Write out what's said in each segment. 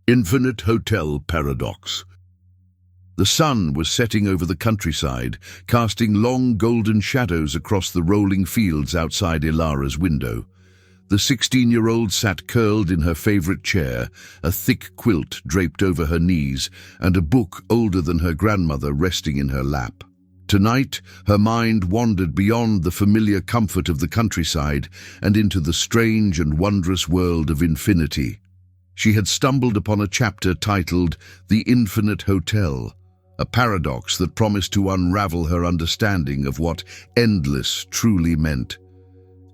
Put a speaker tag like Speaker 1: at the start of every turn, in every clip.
Speaker 1: Infinite Hotel Paradox. The sun was setting over the countryside, casting long golden shadows across the rolling fields outside Elara's window. The 16-year-old sat curled in her favorite chair, a thick quilt draped over her knees, and a book older than her grandmother resting in her lap. Tonight, her mind wandered beyond the familiar comfort of the countryside and into the strange and wondrous world of infinity. She had stumbled upon a chapter titled The Infinite Hotel, a paradox that promised to unravel her understanding of what endless truly meant.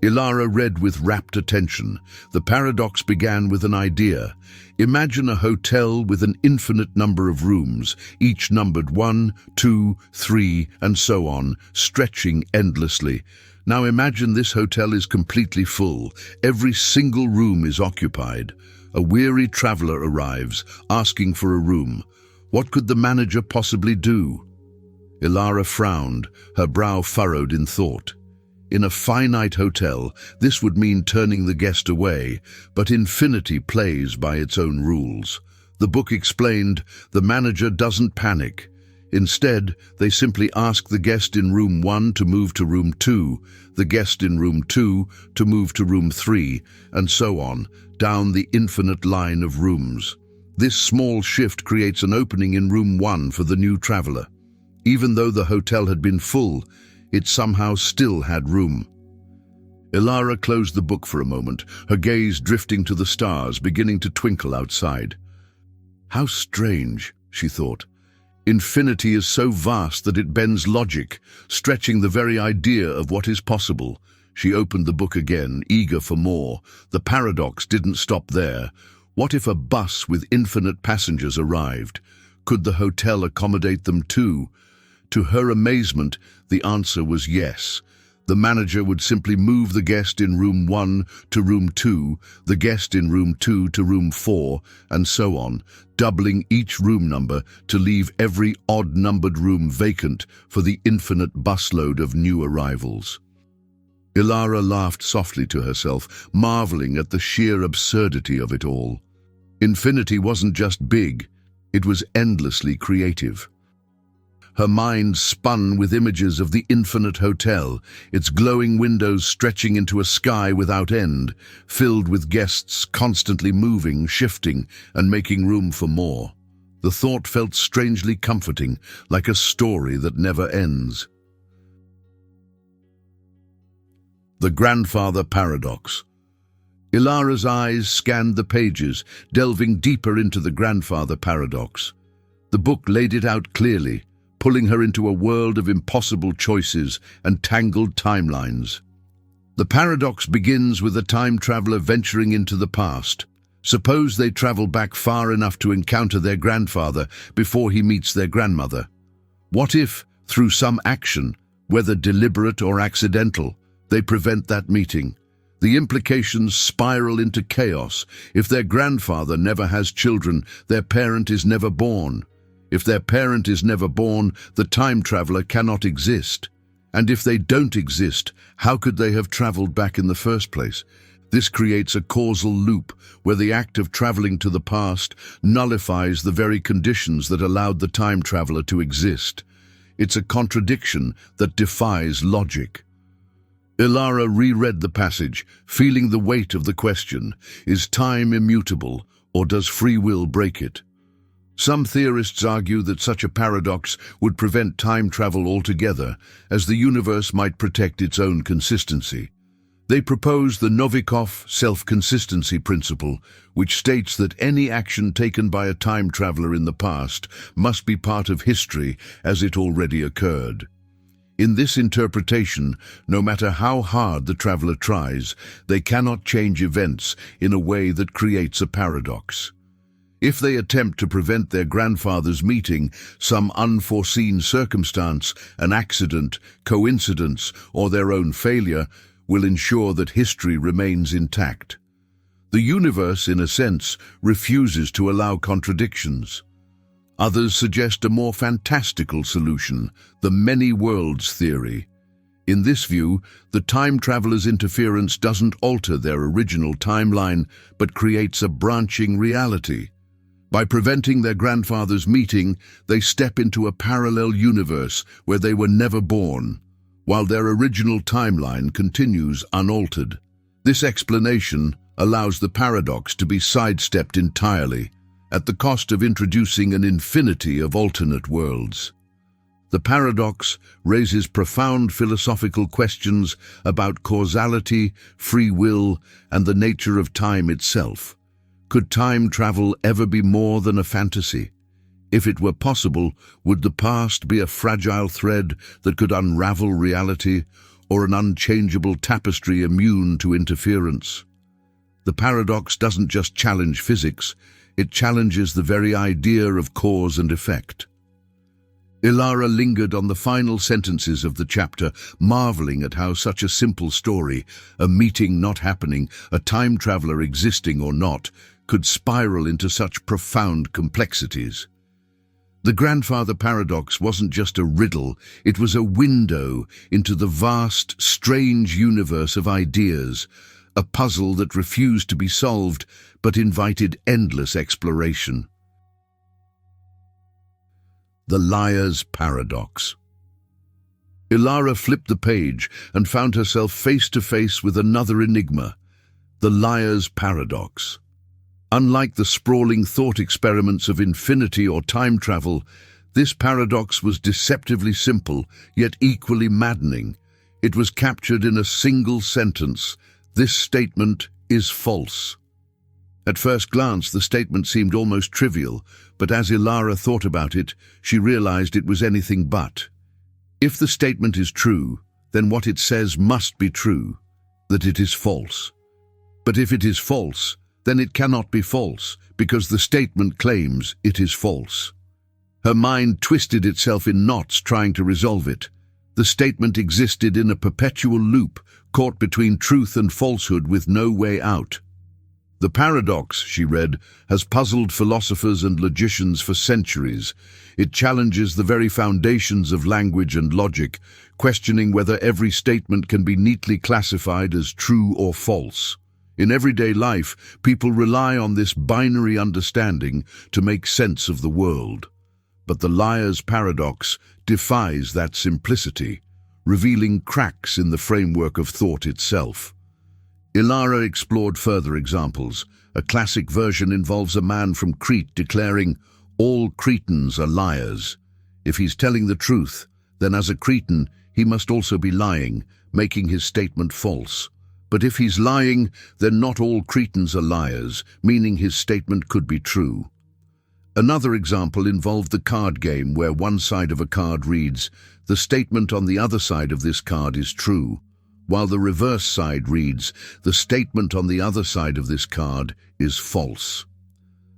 Speaker 1: Elara read with rapt attention. The paradox began with an idea. Imagine a hotel with an infinite number of rooms, each numbered 1, 2, 3, and so on, stretching endlessly. Now imagine this hotel is completely full. Every single room is occupied. A weary traveler arrives, asking for a room. What could the manager possibly do? Elara frowned, her brow furrowed in thought. In a finite hotel, this would mean turning the guest away, but infinity plays by its own rules. The book explained, the manager doesn't panic. Instead, they simply ask the guest in room 1 to move to room 2, the guest in room 2 to move to room 3, and so on, down the infinite line of rooms. This small shift creates an opening in room 1 for the new traveler. Even though the hotel had been full, it somehow still had room. Elara closed the book for a moment, her gaze drifting to the stars beginning to twinkle outside. How strange, she thought. Infinity is so vast that it bends logic, stretching the very idea of what is possible. She opened the book again, eager for more. The paradox didn't stop there. What if a bus with infinite passengers arrived? Could the hotel accommodate them too? To her amazement, the answer was yes. The manager would simply move the guest in room 1 to room 2, the guest in room 2 to room 4, and so on, doubling each room number to leave every odd-numbered room vacant for the infinite busload of new arrivals. Elara laughed softly to herself, marveling at the sheer absurdity of it all. Infinity wasn't just big, it was endlessly creative. Her mind spun with images of the infinite hotel, its glowing windows stretching into a sky without end, filled with guests constantly moving, shifting, and making room for more. The thought felt strangely comforting, like a story that never ends. The Grandfather Paradox. Elara's eyes scanned the pages, delving deeper into the Grandfather Paradox. The book laid it out clearly, pulling her into a world of impossible choices and tangled timelines. The paradox begins with a time traveler venturing into the past. Suppose they travel back far enough to encounter their grandfather before he meets their grandmother. What if, through some action, whether deliberate or accidental, they prevent that meeting? The implications spiral into chaos. If their grandfather never has children, their parent is never born. If their parent is never born, the time traveler cannot exist. And if they don't exist, how could they have traveled back in the first place? This creates a causal loop where the act of traveling to the past nullifies the very conditions that allowed the time traveler to exist. It's a contradiction that defies logic. Elara reread the passage, feeling the weight of the question, is time immutable, or does free will break it? Some theorists argue that such a paradox would prevent time travel altogether, as the universe might protect its own consistency. They propose the Novikov self-consistency principle, which states that any action taken by a time traveler in the past must be part of history as it already occurred. In this interpretation, no matter how hard the traveler tries, they cannot change events in a way that creates a paradox. If they attempt to prevent their grandfather's meeting, some unforeseen circumstance, an accident, coincidence, or their own failure will ensure that history remains intact. The universe, in a sense, refuses to allow contradictions. Others suggest a more fantastical solution, the many worlds theory. In this view, the time traveler's interference doesn't alter their original timeline, but creates a branching reality. By preventing their grandfather's meeting, they step into a parallel universe where they were never born, while their original timeline continues unaltered. This explanation allows the paradox to be sidestepped entirely, at the cost of introducing an infinity of alternate worlds. The paradox raises profound philosophical questions about causality, free will, and the nature of time itself. Could time travel ever be more than a fantasy? If it were possible, would the past be a fragile thread that could unravel reality, or an unchangeable tapestry immune to interference? The paradox doesn't just challenge physics, it challenges the very idea of cause and effect. Elara lingered on the final sentences of the chapter, marveling at how such a simple story, a meeting not happening, a time traveler existing or not, could spiral into such profound complexities. The grandfather paradox wasn't just a riddle, it was a window into the vast, strange universe of ideas, a puzzle that refused to be solved but invited endless exploration. The liar's paradox. Elara flipped the page and found herself face to face with another enigma, the liar's paradox. Unlike the sprawling thought experiments of infinity or time travel, this paradox was deceptively simple, yet equally maddening. It was captured in a single sentence: "This statement is false." At first glance, the statement seemed almost trivial, but as Elara thought about it, she realized it was anything but. If the statement is true, then what it says must be true, that it is false. But if it is false, then it cannot be false, because the statement claims it is false. Her mind twisted itself in knots trying to resolve it. The statement existed in a perpetual loop, caught between truth and falsehood with no way out. The paradox, she read, has puzzled philosophers and logicians for centuries. It challenges the very foundations of language and logic, questioning whether every statement can be neatly classified as true or false. In everyday life, people rely on this binary understanding to make sense of the world. But the liar's paradox defies that simplicity, revealing cracks in the framework of thought itself. Elara explored further examples. A classic version involves a man from Crete declaring, "All Cretans are liars." If he's telling the truth, then as a Cretan, he must also be lying, making his statement false. But if he's lying, then not all Cretans are liars, meaning his statement could be true. Another example involved the card game, where one side of a card reads, "The statement on the other side of this card is true," while the reverse side reads, "The statement on the other side of this card is false."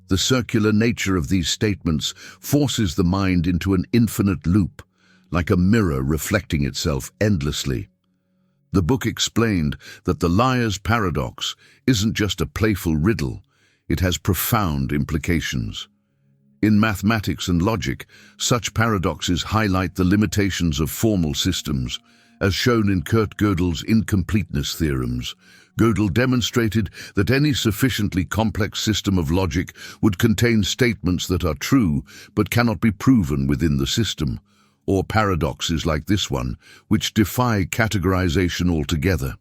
Speaker 1: The circular nature of these statements forces the mind into an infinite loop, like a mirror reflecting itself endlessly. The book explained that the liar's paradox isn't just a playful riddle, it has profound implications. In mathematics and logic, such paradoxes highlight the limitations of formal systems, as shown in Kurt Gödel's incompleteness theorems. Gödel demonstrated that any sufficiently complex system of logic would contain statements that are true but cannot be proven within the system, or paradoxes like this one, which defy categorization altogether.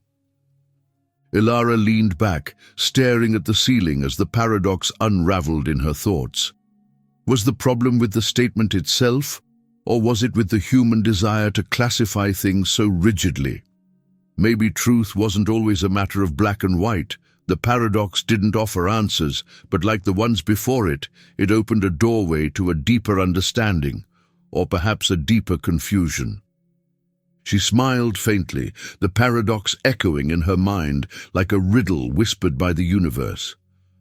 Speaker 1: Elara leaned back, staring at the ceiling as the paradox unraveled in her thoughts. Was the problem with the statement itself, or was it with the human desire to classify things so rigidly? Maybe truth wasn't always a matter of black and white. The paradox didn't offer answers, but like the ones before it, it opened a doorway to a deeper understanding, or perhaps a deeper confusion. She smiled faintly, the paradox echoing in her mind like a riddle whispered by the universe.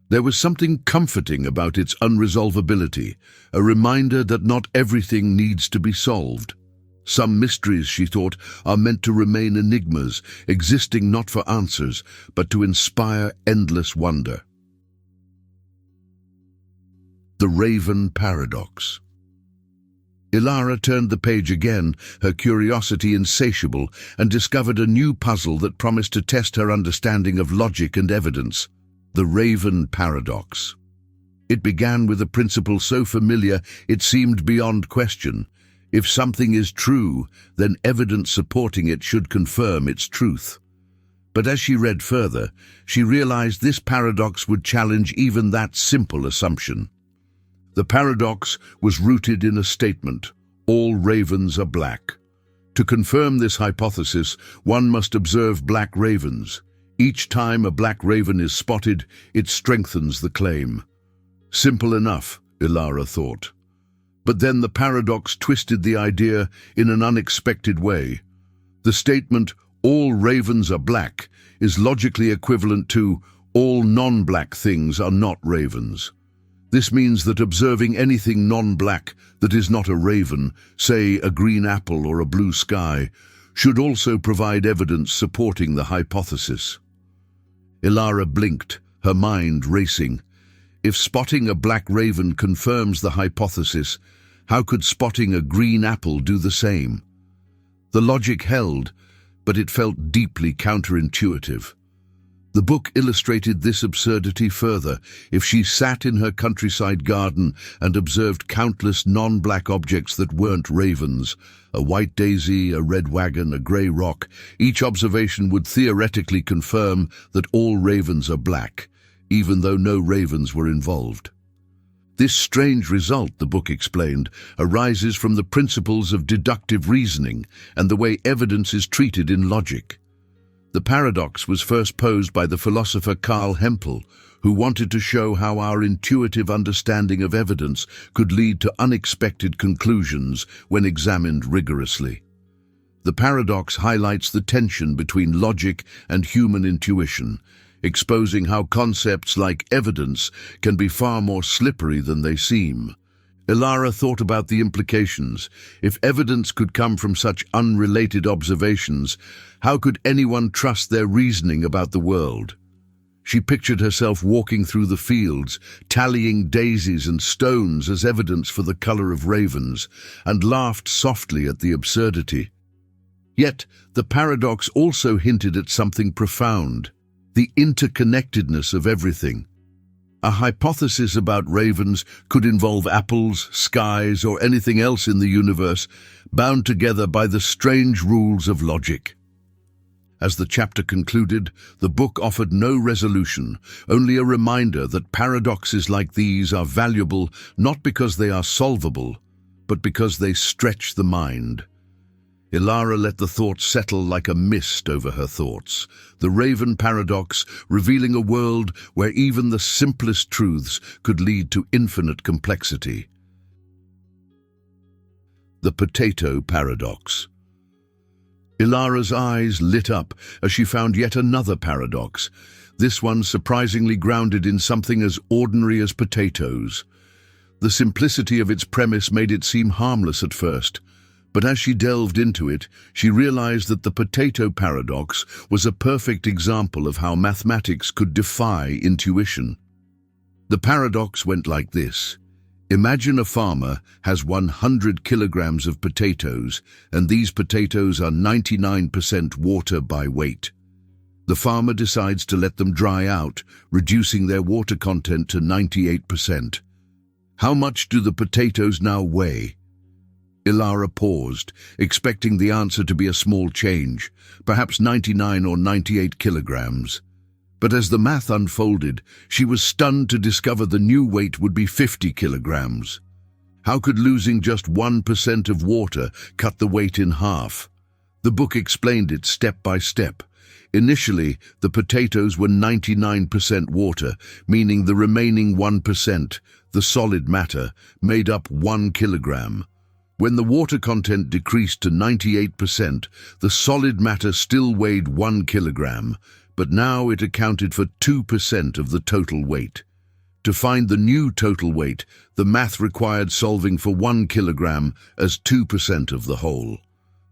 Speaker 1: There was something comforting about its unresolvability, a reminder that not everything needs to be solved. Some mysteries, she thought, are meant to remain enigmas, existing not for answers, but to inspire endless wonder. The Raven Paradox. Elara turned the page again, her curiosity insatiable, and discovered a new puzzle that promised to test her understanding of logic and evidence. The Raven Paradox. It began with a principle so familiar it seemed beyond question. If something is true, then evidence supporting it should confirm its truth. But as she read further, she realized this paradox would challenge even that simple assumption. The paradox was rooted in a statement: all ravens are black. To confirm this hypothesis, one must observe black ravens. Each time a black raven is spotted, it strengthens the claim. Simple enough, Elara thought. But then the paradox twisted the idea in an unexpected way. The statement, all ravens are black, is logically equivalent to all non-black things are not ravens. This means that observing anything non-black that is not a raven, say a green apple or a blue sky, should also provide evidence supporting the hypothesis. Elara blinked, her mind racing. If spotting a black raven confirms the hypothesis, how could spotting a green apple do the same? The logic held, but it felt deeply counterintuitive. The book illustrated this absurdity further. If she sat in her countryside garden and observed countless non-black objects that weren't ravens, a white daisy, a red wagon, a grey rock, each observation would theoretically confirm that all ravens are black, even though no ravens were involved. This strange result, the book explained, arises from the principles of deductive reasoning and the way evidence is treated in logic. The paradox was first posed by the philosopher Karl Hempel, who wanted to show how our intuitive understanding of evidence could lead to unexpected conclusions when examined rigorously. The paradox highlights the tension between logic and human intuition, exposing how concepts like evidence can be far more slippery than they seem. Elara thought about the implications. If evidence could come from such unrelated observations, how could anyone trust their reasoning about the world? She pictured herself walking through the fields, tallying daisies and stones as evidence for the color of ravens, and laughed softly at the absurdity. Yet, the paradox also hinted at something profound: the interconnectedness of everything. A hypothesis about ravens could involve apples, skies, or anything else in the universe, bound together by the strange rules of logic. As the chapter concluded, the book offered no resolution, only a reminder that paradoxes like these are valuable not because they are solvable, but because they stretch the mind. Elara let the thought settle like a mist over her thoughts, the raven paradox revealing a world where even the simplest truths could lead to infinite complexity. The potato paradox. Elara's eyes lit up as she found yet another paradox, this one surprisingly grounded in something as ordinary as potatoes. The simplicity of its premise made it seem harmless at first, but as she delved into it, she realized that the potato paradox was a perfect example of how mathematics could defy intuition. The paradox went like this. Imagine a farmer has 100 kilograms of potatoes, and these potatoes are 99% water by weight. The farmer decides to let them dry out, reducing their water content to 98%. How much do the potatoes now weigh? Elara paused, expecting the answer to be a small change, perhaps 99 or 98 kilograms. But as the math unfolded, she was stunned to discover the new weight would be 50 kilograms. How could losing just 1% of water cut the weight in half? The book explained it step by step. Initially, the potatoes were 99% water, meaning the remaining 1%, the solid matter, made up 1 kilogram. When the water content decreased to 98%, the solid matter still weighed 1 kilogram, but now it accounted for 2% of the total weight. To find the new total weight, the math required solving for 1 kilogram as 2% of the whole.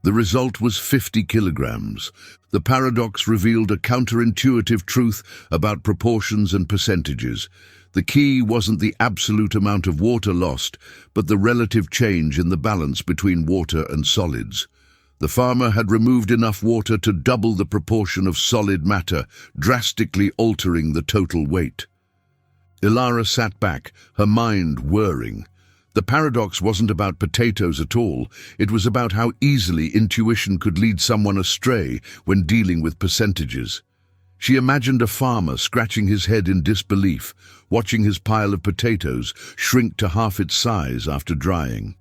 Speaker 1: The result was 50 kilograms. The paradox revealed a counterintuitive truth about proportions and percentages. The key wasn't the absolute amount of water lost, but the relative change in the balance between water and solids. The farmer had removed enough water to double the proportion of solid matter, drastically altering the total weight. Elara sat back, her mind whirring. The paradox wasn't about potatoes at all. It was about how easily intuition could lead someone astray when dealing with percentages. She imagined a farmer scratching his head in disbelief, watching his pile of potatoes shrink to half its size after drying.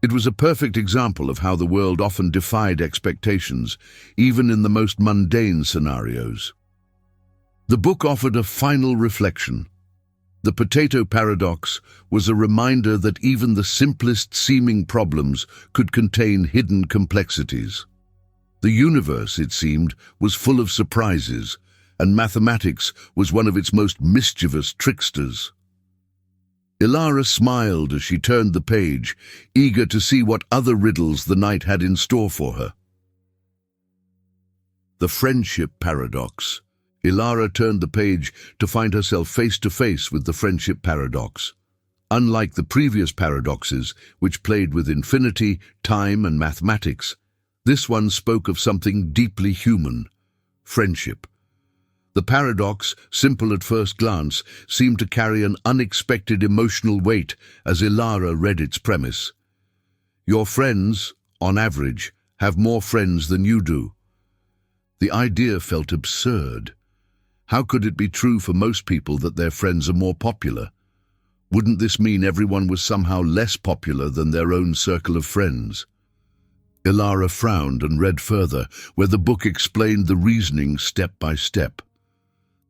Speaker 1: It was a perfect example of how the world often defied expectations, even in the most mundane scenarios. The book offered a final reflection. The potato paradox was a reminder that even the simplest seeming problems could contain hidden complexities. The universe, it seemed, was full of surprises, and mathematics was one of its most mischievous tricksters. Elara smiled as she turned the page, eager to see what other riddles the night had in store for her. The friendship paradox. Elara turned the page to find herself face to face with the friendship paradox. Unlike the previous paradoxes, which played with infinity, time, and mathematics, this one spoke of something deeply human: friendship. The paradox, simple at first glance, seemed to carry an unexpected emotional weight as Elara read its premise. Your friends, on average, have more friends than you do. The idea felt absurd. How could it be true for most people that their friends are more popular? Wouldn't this mean everyone was somehow less popular than their own circle of friends? Elara frowned and read further, where the book explained the reasoning step by step.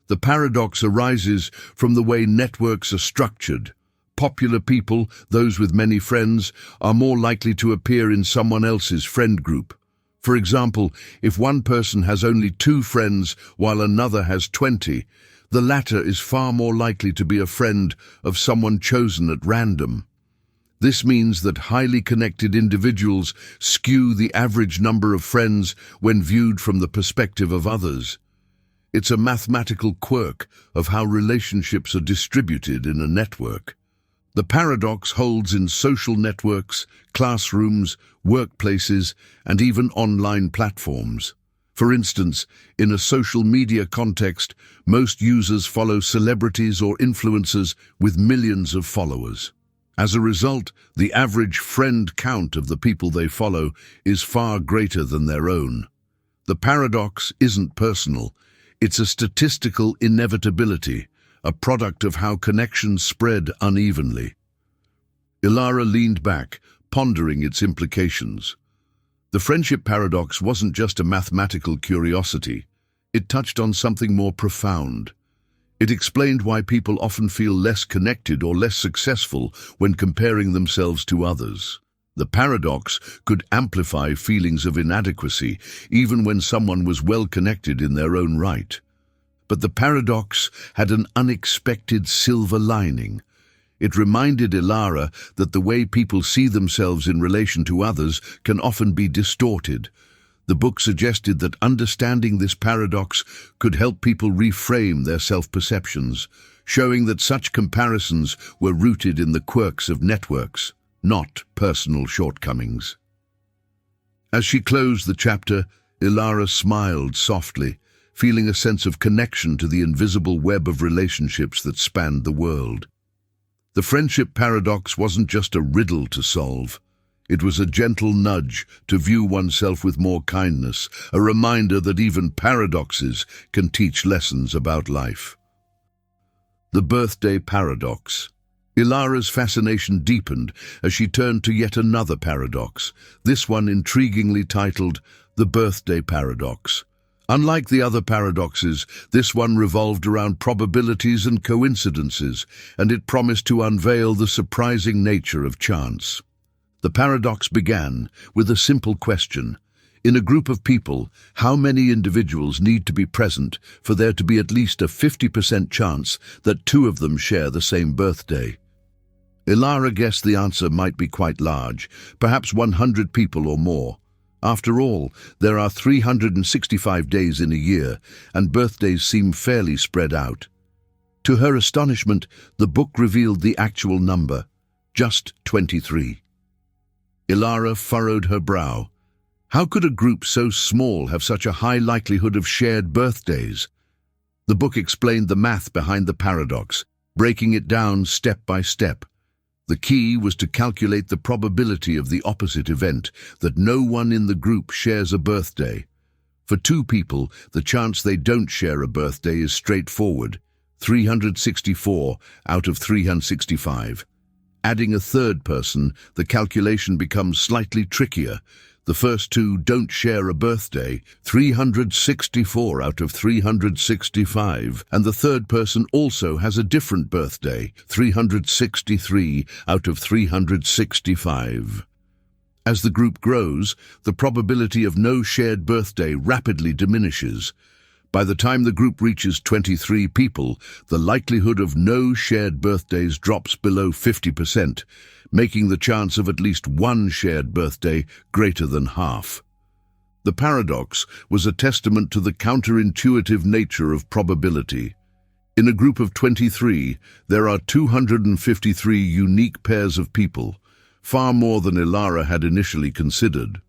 Speaker 1: The paradox arises from the way networks are structured. Popular people, those with many friends, are more likely to appear in someone else's friend group. For example, if one person has only 2 friends while another has 20, the latter is far more likely to be a friend of someone chosen at random. This means that highly connected individuals skew the average number of friends when viewed from the perspective of others. It's a mathematical quirk of how relationships are distributed in a network. The paradox holds in social networks, classrooms, workplaces, and even online platforms. For instance, in a social media context, most users follow celebrities or influencers with millions of followers. As a result, the average friend count of the people they follow is far greater than their own. The paradox isn't personal. It's a statistical inevitability, a product of how connections spread unevenly. Elara leaned back, pondering its implications. The friendship paradox wasn't just a mathematical curiosity. It touched on something more profound. It explained why people often feel less connected or less successful when comparing themselves to others. The paradox could amplify feelings of inadequacy, even when someone was well connected in their own right. But the paradox had an unexpected silver lining. It reminded Elara that the way people see themselves in relation to others can often be distorted. The book suggested that understanding this paradox could help people reframe their self-perceptions, showing that such comparisons were rooted in the quirks of networks, not personal shortcomings. As she closed the chapter, Elara smiled softly, feeling a sense of connection to the invisible web of relationships that spanned the world. The friendship paradox wasn't just a riddle to solve. It was a gentle nudge to view oneself with more kindness, a reminder that even paradoxes can teach lessons about life. The birthday paradox. Elara's fascination deepened as she turned to yet another paradox, this one intriguingly titled The Birthday Paradox. Unlike the other paradoxes, this one revolved around probabilities and coincidences, and it promised to unveil the surprising nature of chance. The paradox began with a simple question. In a group of people, how many individuals need to be present for there to be at least a 50% chance that 2 of them share the same birthday? Elara guessed the answer might be quite large, perhaps 100 people or more. After all, there are 365 days in a year, and birthdays seem fairly spread out. To her astonishment, the book revealed the actual number, just 23. Elara furrowed her brow. How could a group so small have such a high likelihood of shared birthdays? The book explained the math behind the paradox. breaking it down step by step. The key was to calculate the probability of the opposite event, that no one in the group shares a birthday. For two people, the chance they don't share a birthday is straightforward, 364 out of 365. Adding a third person, the calculation becomes slightly trickier. The first two don't share a birthday, 364 out of 365, and the third person also has a different birthday, 363 out of 365. As the group grows, the probability of no shared birthday rapidly diminishes. By the time the group reaches 23 people, the likelihood of no shared birthdays drops below 50%, making the chance of at least one shared birthday greater than half. The paradox was a testament to the counterintuitive nature of probability. In a group of 23, there are 253 unique pairs of people, far more than Elara had initially considered.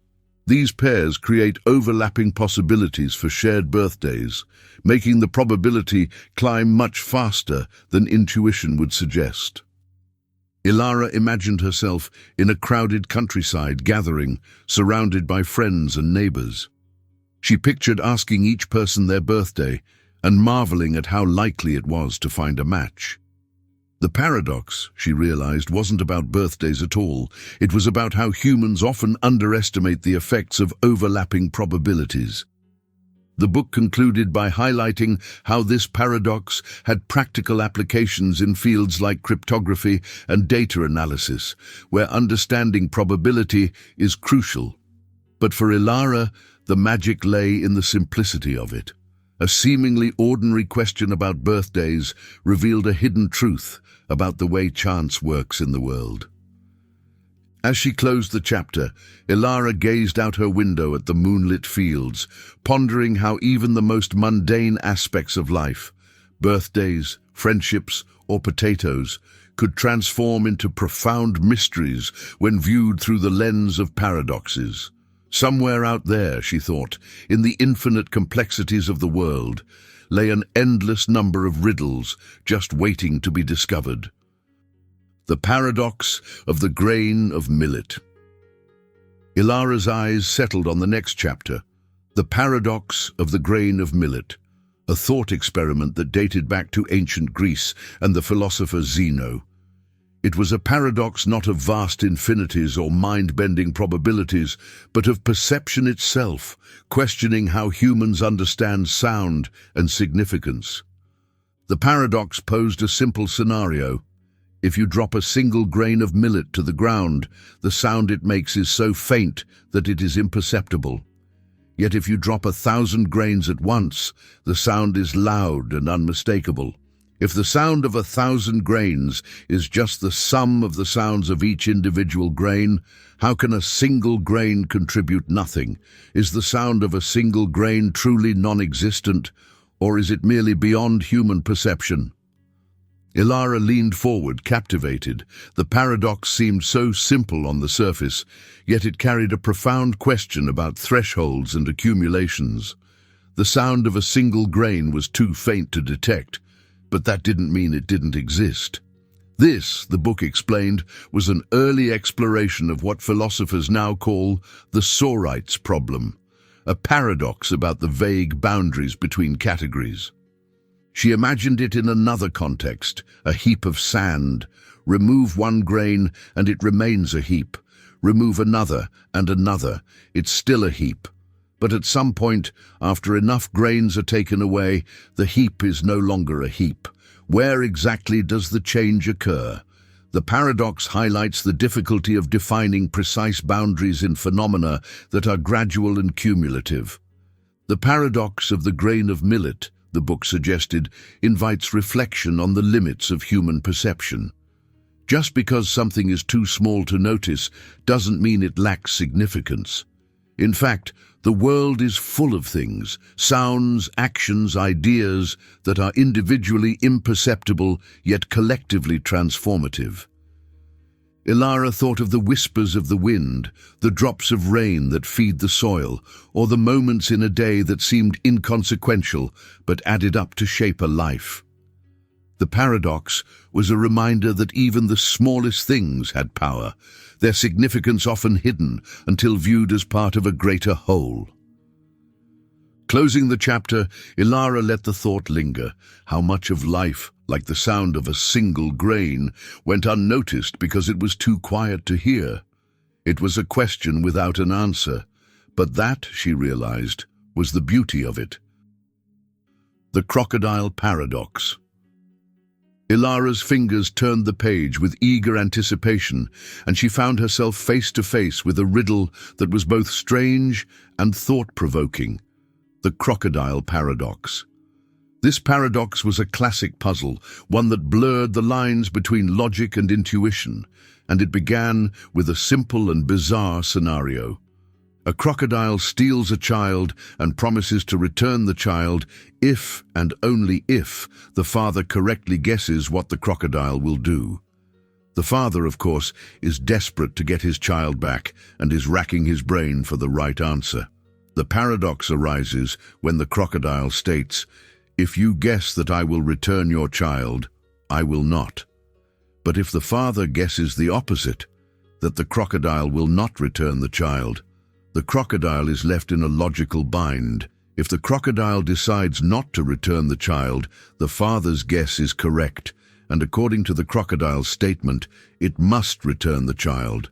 Speaker 1: These pairs create overlapping possibilities for shared birthdays, making the probability climb much faster than intuition would suggest. Elara imagined herself in a crowded countryside gathering, surrounded by friends and neighbors. She pictured asking each person their birthday and marveling at how likely it was to find a match. The paradox, she realized, wasn't about birthdays at all. It was about how humans often underestimate the effects of overlapping probabilities. The book concluded by highlighting how this paradox had practical applications in fields like cryptography and data analysis, where understanding probability is crucial. But for Elara, the magic lay in the simplicity of it. A seemingly ordinary question about birthdays revealed a hidden truth about the way chance works in the world. As she closed the chapter, Elara gazed out her window at the moonlit fields, pondering how even the most mundane aspects of life, birthdays, friendships, or potatoes, could transform into profound mysteries when viewed through the lens of paradoxes. Somewhere out there, she thought, in the infinite complexities of the world, lay an endless number of riddles just waiting to be discovered. The paradox of the grain of millet. Elara's eyes settled on the next chapter, The Paradox of the Grain of Millet, a thought experiment that dated back to ancient Greece and the philosopher Zeno. It was a paradox not of vast infinities or mind-bending probabilities, but of perception itself, questioning how humans understand sound and significance. The paradox posed a simple scenario. If you drop a single grain of millet to the ground, the sound it makes is so faint that it is imperceptible. Yet if you drop 1,000 grains at once, the sound is loud and unmistakable. If the sound of 1,000 grains is just the sum of the sounds of each individual grain, how can a single grain contribute nothing? Is the sound of a single grain truly non-existent, or is it merely beyond human perception? Elara leaned forward, captivated. The paradox seemed so simple on the surface, yet it carried a profound question about thresholds and accumulations. The sound of a single grain was too faint to detect, but that didn't mean it didn't exist. This, the book explained, was an early exploration of what philosophers now call the sorites problem, a paradox about the vague boundaries between categories. She imagined it in another context, a heap of sand. Remove one grain and it remains a heap. Remove another and another, it's still a heap. But at some point, after enough grains are taken away, the heap is no longer a heap. Where exactly does the change occur? The paradox highlights the difficulty of defining precise boundaries in phenomena that are gradual and cumulative. The paradox of the grain of millet, the book suggested, invites reflection on the limits of human perception. Just because something is too small to notice doesn't mean it lacks significance. In fact, the world is full of things, sounds, actions, ideas that are individually imperceptible yet collectively transformative. Elara thought of the whispers of the wind, the drops of rain that feed the soil, or the moments in a day that seemed inconsequential but added up to shape a life. The paradox was a reminder that even the smallest things had power, their significance often hidden until viewed as part of a greater whole. Closing the chapter, Elara let the thought linger, how much of life, like the sound of a single grain, went unnoticed because it was too quiet to hear. It was a question without an answer, but that, she realized, was the beauty of it. The crocodile paradox. Elara's fingers turned the page with eager anticipation, and she found herself face to face with a riddle that was both strange and thought-provoking. The crocodile paradox. This paradox was a classic puzzle, one that blurred the lines between logic and intuition, and it began with a simple and bizarre scenario. A crocodile steals a child and promises to return the child if and only if the father correctly guesses what the crocodile will do. The father, of course, is desperate to get his child back and is racking his brain for the right answer. The paradox arises when the crocodile states, "If you guess that I will return your child, I will not." But if the father guesses the opposite, that the crocodile will not return the child, the crocodile is left in a logical bind. If the crocodile decides not to return the child, the father's guess is correct, and according to the crocodile's statement, it must return the child.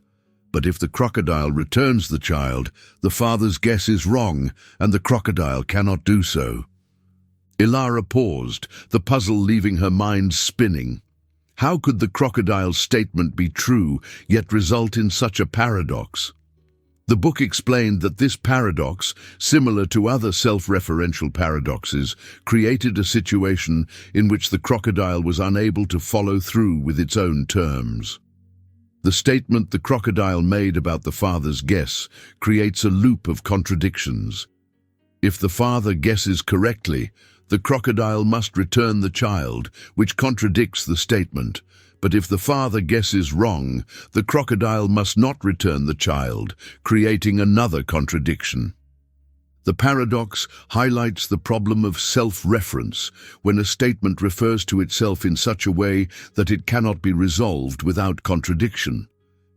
Speaker 1: But if the crocodile returns the child, the father's guess is wrong, and the crocodile cannot do so. Elara paused, the puzzle leaving her mind spinning. How could the crocodile's statement be true, yet result in such a paradox? The book explained that this paradox, similar to other self-referential paradoxes, created a situation in which the crocodile was unable to follow through with its own terms. The statement the crocodile made about the father's guess creates a loop of contradictions. If the father guesses correctly, the crocodile must return the child, which contradicts the statement. But if the father guesses wrong, the crocodile must not return the child, creating another contradiction. The paradox highlights the problem of self-reference, when a statement refers to itself in such a way that it cannot be resolved without contradiction.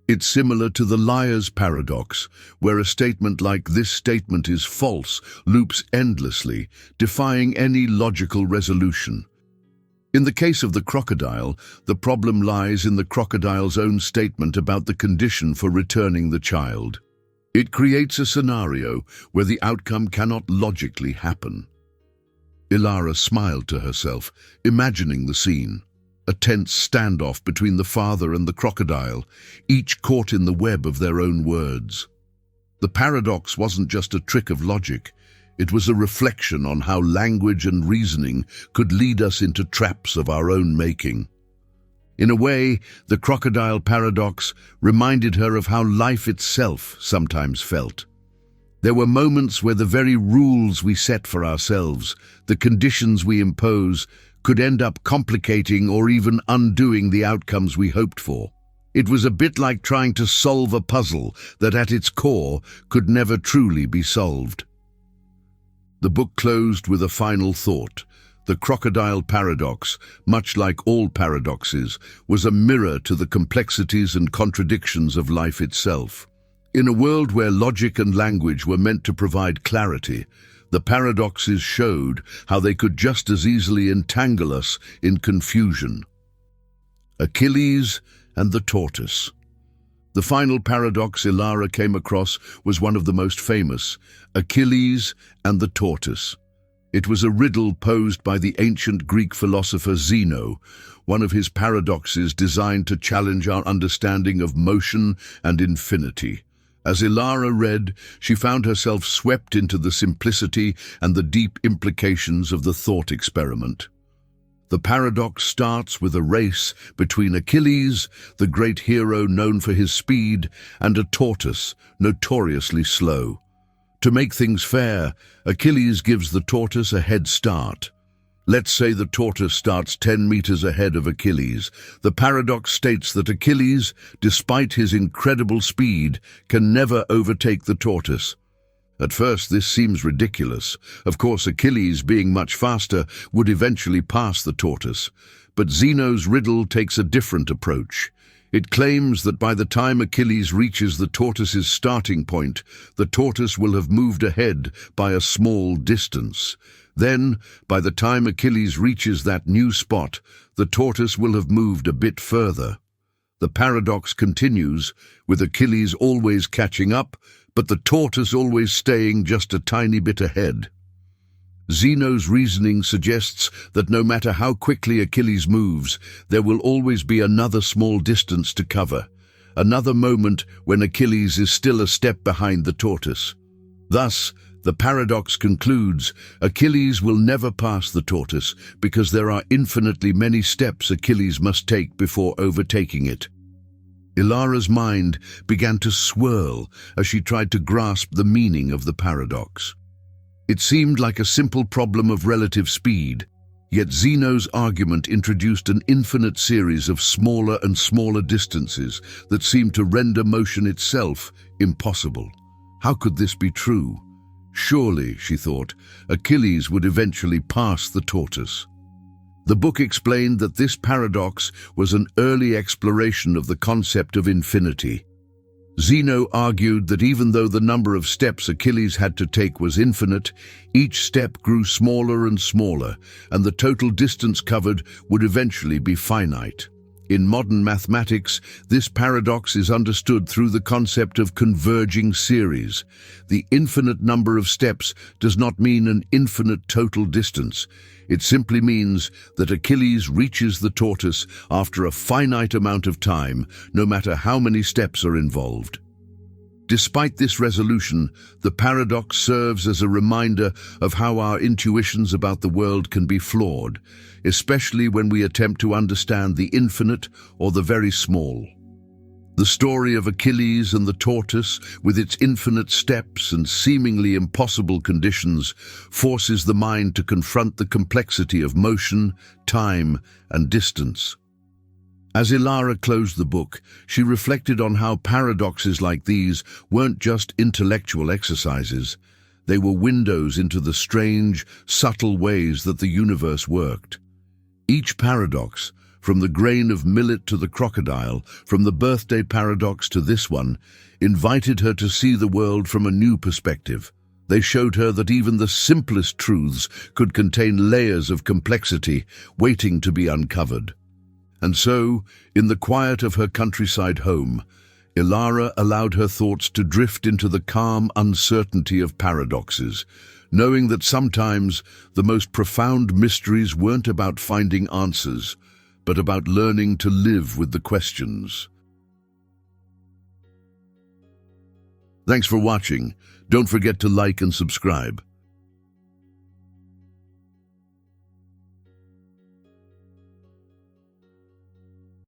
Speaker 1: It's similar to the liar's paradox, where a statement like "this statement is false" loops endlessly, defying any logical resolution. In the case of the crocodile, the problem lies in the crocodile's own statement about the condition for returning the child. It creates a scenario where the outcome cannot logically happen. Elara smiled to herself, imagining the scene. A tense standoff between the father and the crocodile, each caught in the web of their own words. The paradox wasn't just a trick of logic. It was a reflection on how language and reasoning could lead us into traps of our own making. In a way, the crocodile paradox reminded her of how life itself sometimes felt. There were moments where the very rules we set for ourselves, the conditions we impose, could end up complicating or even undoing the outcomes we hoped for. It was a bit like trying to solve a puzzle that at its core could never truly be solved. The book closed with a final thought. The crocodile paradox, much like all paradoxes, was a mirror to the complexities and contradictions of life itself. In a world where logic and language were meant to provide clarity, the paradoxes showed how they could just as easily entangle us in confusion. Achilles and the tortoise. The final paradox Elara came across was one of the most famous, Achilles and the tortoise. It was a riddle posed by the ancient Greek philosopher Zeno, one of his paradoxes designed to challenge our understanding of motion and infinity. As Elara read, she found herself swept into the simplicity and the deep implications of the thought experiment. The paradox starts with a race between Achilles, the great hero known for his speed, and a tortoise, notoriously slow. To make things fair, Achilles gives the tortoise a head start. Let's say the tortoise starts 10 meters ahead of Achilles. The paradox states that Achilles, despite his incredible speed, can never overtake the tortoise. At first, this seems ridiculous. Of course, Achilles, being much faster, would eventually pass the tortoise. But Zeno's riddle takes a different approach. It claims that by the time Achilles reaches the tortoise's starting point, the tortoise will have moved ahead by a small distance. Then, by the time Achilles reaches that new spot, the tortoise will have moved a bit further. The paradox continues, with Achilles always catching up, but the tortoise always staying just a tiny bit ahead. Zeno's reasoning suggests that no matter how quickly Achilles moves, there will always be another small distance to cover, another moment when Achilles is still a step behind the tortoise. Thus, the paradox concludes, Achilles will never pass the tortoise because there are infinitely many steps Achilles must take before overtaking it. Elara's mind began to swirl as she tried to grasp the meaning of the paradox. It seemed like a simple problem of relative speed, yet Zeno's argument introduced an infinite series of smaller and smaller distances that seemed to render motion itself impossible. How could this be true? Surely, she thought, Achilles would eventually pass the tortoise. The book explained that this paradox was an early exploration of the concept of infinity. Zeno argued that even though the number of steps Achilles had to take was infinite, each step grew smaller and smaller, and the total distance covered would eventually be finite. In modern mathematics, this paradox is understood through the concept of converging series. The infinite number of steps does not mean an infinite total distance. It simply means that Achilles reaches the tortoise after a finite amount of time, no matter how many steps are involved. Despite this resolution, the paradox serves as a reminder of how our intuitions about the world can be flawed, especially when we attempt to understand the infinite or the very small. The story of Achilles and the tortoise, with its infinite steps and seemingly impossible conditions, forces the mind to confront the complexity of motion, time, and distance. As Elara closed the book, she reflected on how paradoxes like these weren't just intellectual exercises. They were windows into the strange, subtle ways that the universe worked. Each paradox, from the grain of millet to the crocodile, from the birthday paradox to this one, invited her to see the world from a new perspective. They showed her that even the simplest truths could contain layers of complexity waiting to be uncovered. And so, in the quiet of her countryside home, Elara allowed her thoughts to drift into the calm uncertainty of paradoxes, knowing that sometimes the most profound mysteries weren't about finding answers, but about learning to live with the questions. Thanks for watching. Don't forget to like and subscribe.